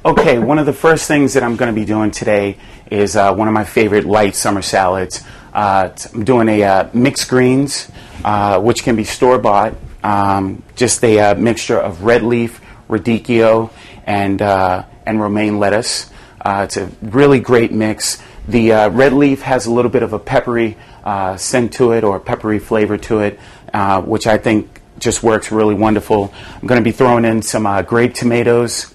Okay, one of the first things that I'm going to be doing today is one of my favorite light summer salads. I'm doing a mixed greens, which can be store-bought. Just a mixture of red leaf, radicchio, and romaine lettuce. It's a really great mix. The red leaf has a little bit of a peppery scent to it, or peppery flavor to it, which I think just works really wonderful. I'm going to be throwing in some grape tomatoes,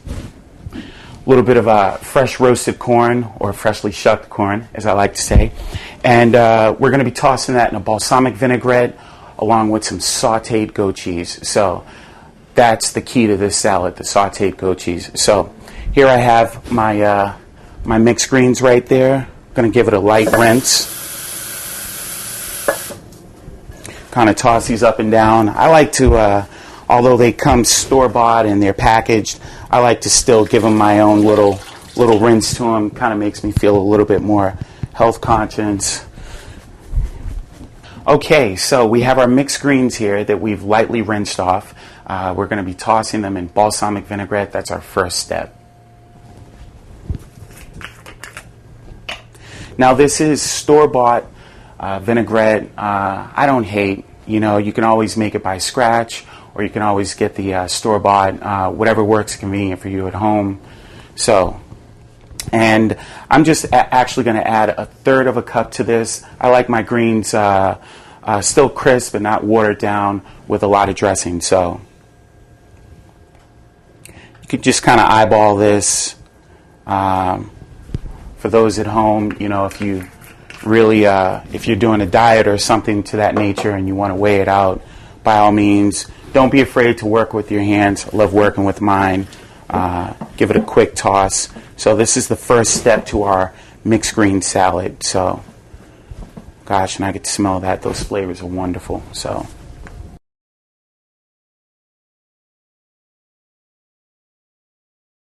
a little bit of fresh roasted corn, or freshly shucked corn, as I like to say. And we're going to be tossing that in a balsamic vinaigrette along with some sauteed goat cheese. So that's the key to this salad, the sauteed goat cheese. So here I have my, my mixed greens right there. I'm going to give it a light rinse. Kind of toss these up and down. I like to, although they come store-bought and they're packaged, I like to still give them my own little rinse to them. Kind of makes me feel a little bit more health conscious. Okay, so we have our mixed greens here that we've lightly rinsed off. We're going to be tossing them in balsamic vinaigrette. That's our first step. Now this is store-bought vinaigrette. I don't hate. You know, you can always make it by scratch, or you can always get the store-bought, whatever works convenient for you at home. So, and I'm just actually going to add 1/3 of a cup to this. I like my greens still crisp and not watered down with a lot of dressing. So you could just kind of eyeball this. For those at home, you know, if you really, if you're doing a diet or something to that nature and you want to weigh it out, by all means, don't be afraid to work with your hands. I love working with mine. Give it a quick toss. So this is the first step to our mixed green salad. So, gosh, and I get to smell that. Those flavors are wonderful. So.